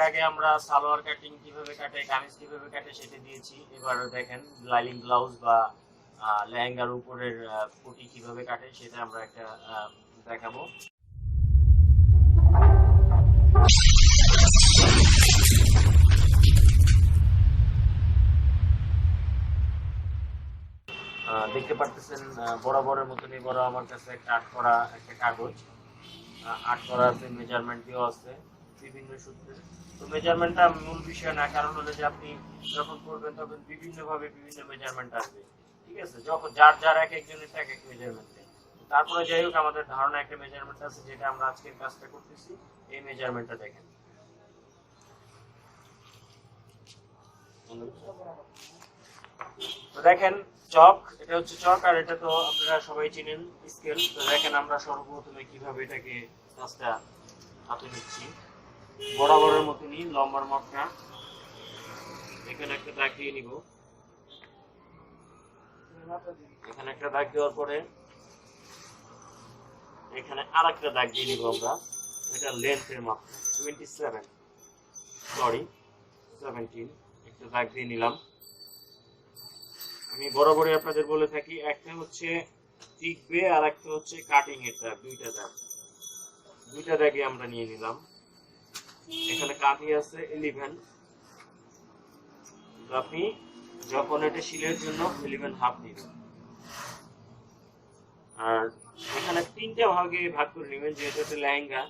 আগে আমরা সালোয়ার কাটিং কিভাবে কাটে, কামিজ কিভাবে কাটে সেটা দিয়েছি। এবার দেখেন লাইনিং ব্লাউজ বা লেহেঙ্গার উপরের পটি কিভাবে কাটে সেটা আমরা একটা দেখাবো। দেখতে পারতেছেন বরাবরের মতনই বড় আমার কাছে একটা আর্ট করা একটা কাগজ, আর্ট করা আছে, মেজারমেন্ট দেওয়া আছে বিভিন্ন সূত্রে। তো মেজারমেন্টটা মূল বিষয় না, কারণ হলো যে আপনি যখন করবেন তখন বিভিন্নভাবে বিভিন্ন মেজারমেন্ট আসবে, ঠিক আছে, যখন যার যার এক একজনের এক এক মেজারমেন্ট। তারপরে যাই হোক আমাদের ধারণা একটা মেজারমেন্ট আছে, যেটা আমরা আজকের কাজটা করতেছি। এই মেজারমেন্টটা দেখেন, তো দেখেন চক, এটা হচ্ছে চক, আর এটা তো আপনারা সবাই চিনেন স্কেল। তো দেখেন আমরা সর্বপ্রথমে কিভাবে এটাকে কাজটা হাতে নিচ্ছি। বরাবরের মতনই লম্বার মাপটা এখানে একটা দাগ দিয়ে নিব। এখানে একটা দাগ দেওয়ার পরে এখানে আর একটা দাগ দিয়ে নিব আমরা। এটা লেন্থের মাপ 27 সরি 17, একটা দাগ দিয়ে নিলাম। আমি বরাবরই আপনাদের বলে থাকি, একটা হচ্ছে টিকবে আর একটা হচ্ছে কাটিং এর দাগ, দুইটা দাগে আমরা নিয়ে নিলাম। এখানে কাটি আছে 11, আপনি যখন এটা শিলের জন্য 11.5 নেবেন। আর এখানে তিনটা ভাগে ভাগ করে নেবেন, যেহেতু এটা লেহেঙ্গা,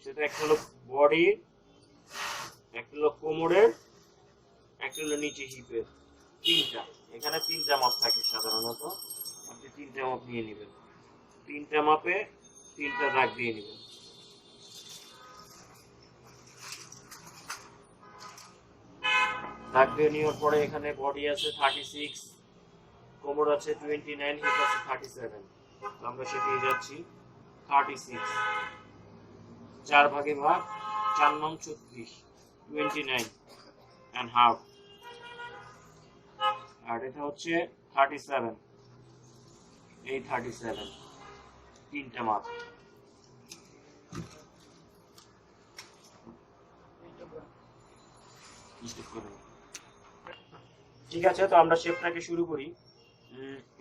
সেটা একটা হলো বডি, একটা হলো কোমরের, একটা হলো নিচে হিপের, তিনটা। এখানে তিনটা মাপ থাকে সাধারণত, আপনি তিনটা মাপ নিয়ে নেবেন। তিনটা মাপে তিনটা দাগ দিয়ে নেবেন। দাগ দিয়ে নেওয়ার পরে এখানে বডি আছে 36, কোমর আছে 29, হিপ আছে 37। আমরা সেদিকে যাচ্ছি 36, 4 ভাগে ভাগ, 4 নং 36, 29.5। আর এটা হচ্ছে 37, এই 37, তিনটা মাপ। ঠিক আছে, তো আমরা শেপটাকে শুরু করি।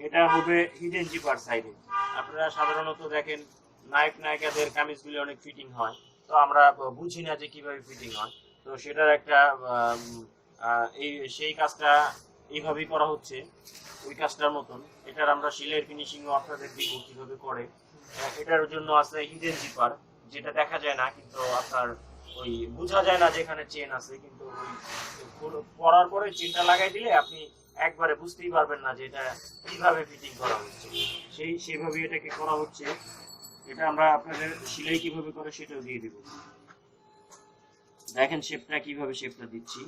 এটা হবে হিডেন জিপার সাইডে। আপনারা সাধারণত দেখেন নায়ক নায়িকাদের কামিজগুলি অনেক ফিটিং হয়, তো আমরা বুঝি না যে কিভাবে ফিটিং হয়। তো সেটার একটা সেই কাজটা এইভাবেই করা হচ্ছে, ওই কাজটার মতন। এটার আমরা সিলের ফিনিশিংও আপনাদের দিব কিভাবে করে। এটার জন্য আছে হিডেন জিপার, যেটা দেখা যায় না, কিন্তু আপনার ওই বোঝা যায় না যেখানে চেন আছে, কিন্তু ওই পরার পরে চেনটা লাগাই দিলে আপনি একবারে বুঝতেই পারবেন না যে এটা কিভাবে ফিটিং করা হচ্ছে। সেইভাবে এটাকে করা হচ্ছে। এটা আমরা আপনাদের সেলাই কিভাবে করে সেটাও দিয়ে দিব। দেখেন কিভাবে শেপটা দিচ্ছি।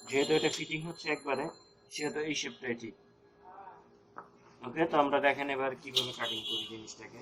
যেহেতু এটা ফিটিং হচ্ছে একবারে, সেহেতু এই শেপটাই ঠিক। ওকে, তো আমরা দেখেন এবার কিভাবে কাটিং করি জিনিসটাকে।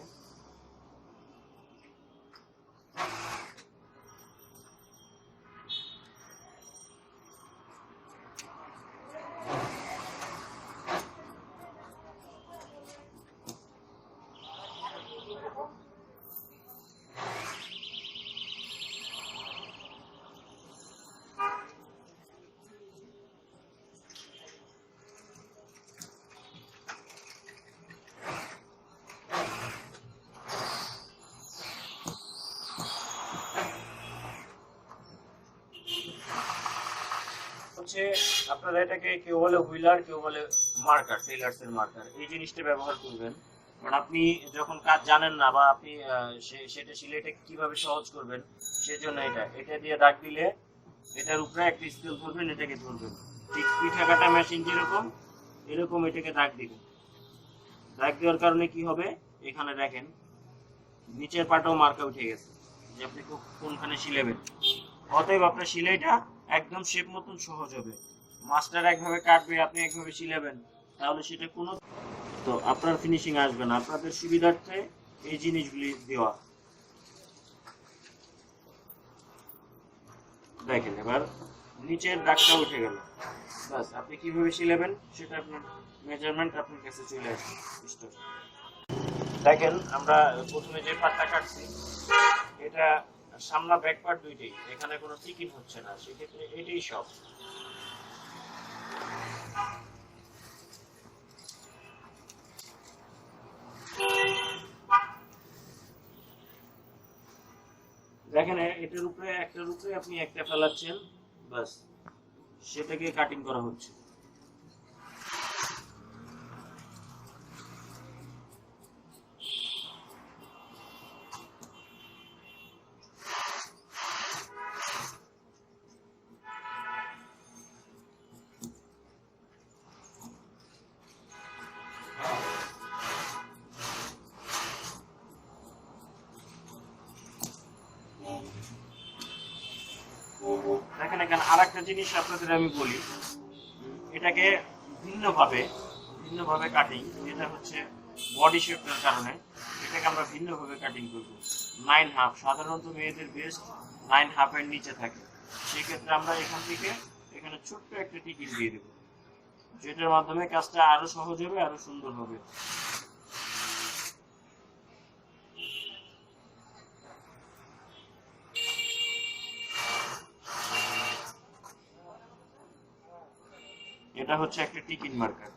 আপনারা এটাকে কেউ বলে হুইলার, কেউ বলে মার্কার, টেইলার্সের মার্কার। এই জিনিসটা ব্যবহার করবেন, কারণ আপনি যখন কাজ জানেন না বা আপনি সেটা সিলেটে কিভাবে সহজ করবেন, সেজন্য এটা দিয়ে দাগ দিলে এটার উপরে একটা স্কেল ধরবেন, এটাকে ধরবেন ঠিক পিঠা কাটা মেশিন যেরকম, এরকম এটাকে দাগ দিবেন। দাগ দেওয়ার কারণে কি হবে, এখানে দেখেন নিচের পাটাও মার্কা উঠে গেছে যে আপনি কোনখানে সিলেবেন। অতএব আপনার সিলাইটা একদম শেপ মতন সহজ হবে। মাস্টার একভাবে কাটবে, আপনি একভাবে সিলাবেন, তাহলে সেটা কোনো তো আপনার ফিনিশিং আসবে না। আপনাদের সুবিধার্থে এই জিনিসগুলি দেওয়া। দেখেন এবার নিচের দাগটা উঠে গেল, বাস আপনি কিভাবে সিলাবেন সেটা আপনার মেজারমেন্ট আপনার কাছে চলে আসবে। দেখেন আমরা প্রথমে যে পাটটা কাটছি এটা সামনা ব্যাক পার্ট দুইটাই, এখানে কোনো চিকিং হচ্ছে না, সেক্ষেত্রে এটাই সব। দেখেন এটার উপরে একটার উপরে আপনি একটা ফেলাচ্ছেন, বাস সেটাকে কাটিং করা হচ্ছে। দেখেন এখানে আরেকটা জিনিস আপনাদের আমি বলি, এটাকে ভিন্নভাবে ভিন্নভাবে কাটিং, এটা হচ্ছে বডি শেপের কারণে এটাকে আমরা ভিন্নভাবে কাটিং করব। 9.5 সাধারণত মেয়েদের বেস্ট 9.5 এর নিচে থাকে, সেক্ষেত্রে আমরা এখান থেকে এখানে ছোট্ট একটা টিকিট দিয়ে দেবো, যেটার মাধ্যমে কাজটা আরো সহজ হবে, আরো সুন্দর হবে। এটা হচ্ছে একটা টিকিন মার্কার,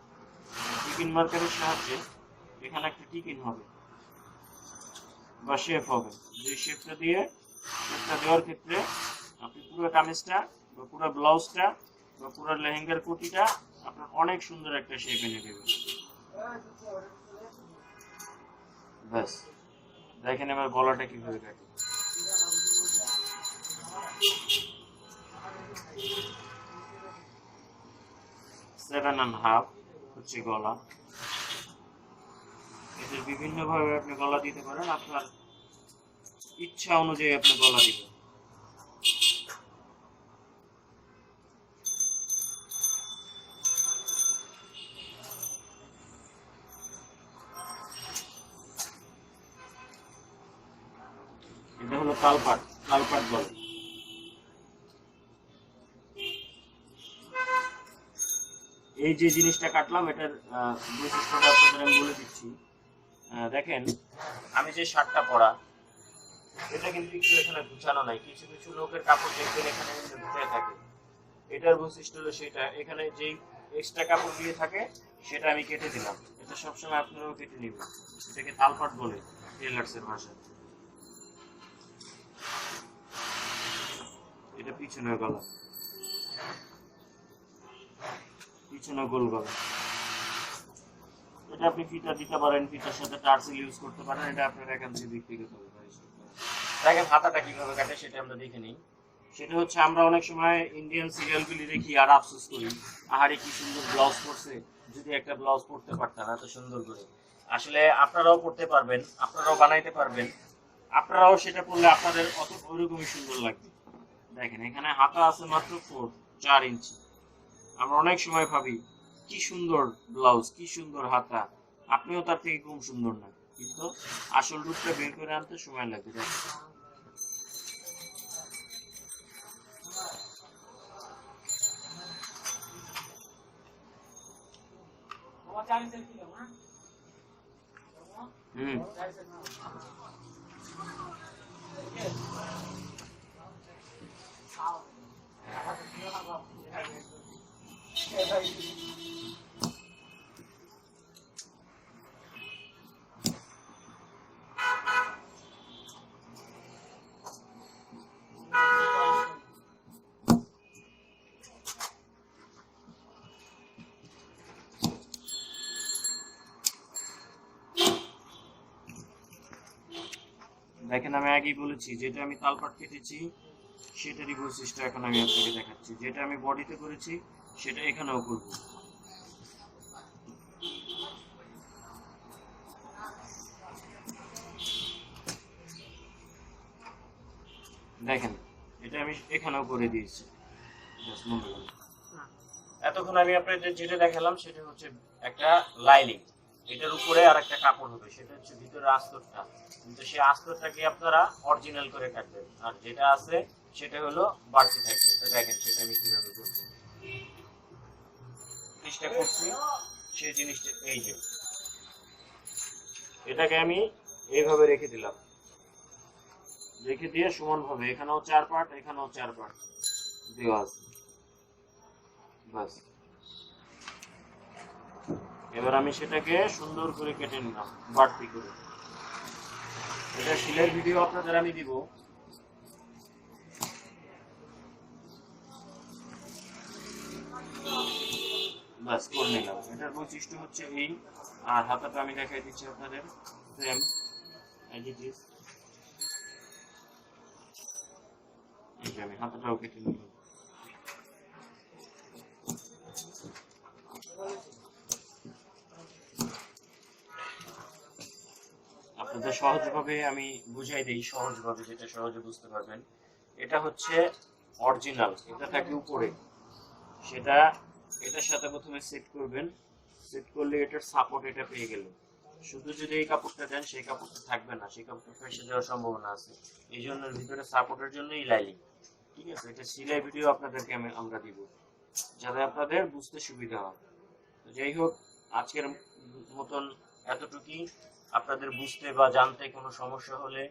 টিকিন মার্কারের সাহায্যে এখানে একটা টিকিন হবে বা শেপ হবে, যে শেপটা দেওয়ার ক্ষেত্রে আপনি পুরো কামিজটা বা পুরো ব্লাউজটা বা পুরো লেহেঙ্গার কুটিটা আপনার অনেক সুন্দর একটা শেপ এনে দেবে। ব্যাস দেখেন এবার গলাটা কিভাবে কাটে। 7.5 হচ্ছে গলা। এদের বিভিন্ন ভাবে আপনি গলা দিতে পারেন, আপনার ইচ্ছা অনুযায়ী আপনি গলা দিবেন। এটা হলো তালপাট, তালপাট বলে। এই যে জিনিসটা কাটলাম এটার বৈশিষ্ট্যটা আপনাদের আমি বলে দিচ্ছি। দেখেন আমি যে শার্টটা পরা, এটা কিন্তু একটু এখানে গুছানো নাই, কিছু কিছু লোকের কাপড় দেখবেন এখানে গুছিয়ে থাকে, এটার বৈশিষ্ট্য হলো সেটা এখানে যেই এক্সট্রা কাপড় দিয়ে থাকে সেটা আমি কেটে দিলাম, এটা সবসময় আপনারাও কেটে নেবেন, এটাকে তালপাট বলে টেলার্সের ভাষায়। এটা পিছনের গলা, পিছনে গোল গলা। এটা আপনি ফিতা দিতে পারেন, ফিতার সাথে টার্সেল ইউজ করতে পারেন, এটা আপনার একান্ত ব্যক্তিগত ব্যাপার। দেখেন হাতাটা কিভাবে কাটে সেটা আমরা দেখে নিই। সেটা হচ্ছে আমরা অনেক সময় ইন্ডিয়ান সিরিয়ালগুলি দেখি আর আফসোস করি, আহারে কি সুন্দর ব্লাউজ পরছে, যদি একটা ব্লাউজ পরতে পারতাম এত সুন্দর করে। আসলে আপনারাও পরতে পারবেন, আপনারাও বানাইতে পারবেন, আপনারাও সেটা পরলে আপনাদের অত ওইরকমই সুন্দর লাগবে। দেখেন এখানে হাতা আছে মাত্র 4 ইঞ্চি। আমরা অনেক সময় ভাবি কি সুন্দর ব্লাউজ, কি সুন্দর হাতা, আপনিও তার থেকে কম সুন্দর না, কিন্তু আসল রূপটা বের করে আনতে সময় লাগবে। দেখেন হুম দেখেন আমি আগেই বলেছি যেটা আমি তালপাট কেটেছি সেটারই বৈশিষ্ট্য এখন আমি আপনাকে দেখাচ্ছি, যেটা আমি বডিতে করেছি সেটা এখানেও করব। দেখেন এটা আমি এখানেও করে দিয়েছি। এতক্ষণ আমি আপনাদের যেটা দেখালাম সেটা হচ্ছে একটা লাইনিং, এটার উপরে আর একটা কাপড় হবে, সেটা হচ্ছে ভিতরের আস্তরটা, কিন্তু সেই আস্তরটাকে আপনারা অরিজিনাল করে কাটবেন, আর যেটা আছে সেটা হলো বাড়তি থাকবে। তো দেখেন সেটা আমি কিভাবে করবো, জিনিসটা করছি সেই জিনিসটা এই যে এটাকে আমি এইভাবে রেখে দিলাম, রেখে দিয়ে সমানভাবে এখানেও 4 পার্ট এখানেও 4 পার্ট দেওয়া আছে। বাস, এবার আমি সেটাকে সুন্দর করে কেটে নিলাম বাড়তি করে। এটা সেলাইয়ের ভিডিও আপনাদের আমি দিব। বাস করে নিলাম। এটার বৈশিষ্ট্য হচ্ছে এই, আর হাতাটা আমি দেখাই দিচ্ছি আপনাদের সেম এজ ইট ইজ। এই যে আমি হাতাটাও কেটে নিলাম। আপনাদের সহজভাবে আমি বুঝাই দিই, সহজভাবে যেটা সহজে বুঝতে পারবেন। এটা হচ্ছে অরিজিনাল, এটা থাকে উপরে, সেটা এটার সাথে প্রথমে সেট করবেন। সেট করলে এটার সাপোর্ট এটা পেয়ে গেল। শুধু যদি এই কাপড়টা দেন সেই কাপড়টা থাকবে না, সেই কাপড়টা ফেসে যাওয়ার সম্ভাবনা আছে। এই জন্য ভিতরে সাপোর্টের জন্য এই লাইলিং। ঠিক আছে, এটা সেলাই ভিডিও আপনাদেরকে আমরা দিব, যাতে আপনাদের বুঝতে সুবিধা হয়। তো যাই হোক, আজকের মতন এতটুকুই। আপনাদের বুঝতে বা জানতে কোনো সমস্যা হলে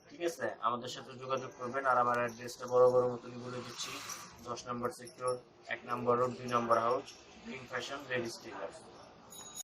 ঠিক আছে আমাদের সাথে যোগাযোগ করবেন। আর আমার অ্যাড্রেসটা বড় মতনই বলে দিচ্ছি, 10 number sector, 1 number road, 2 number house, dream fashion ladies tailors.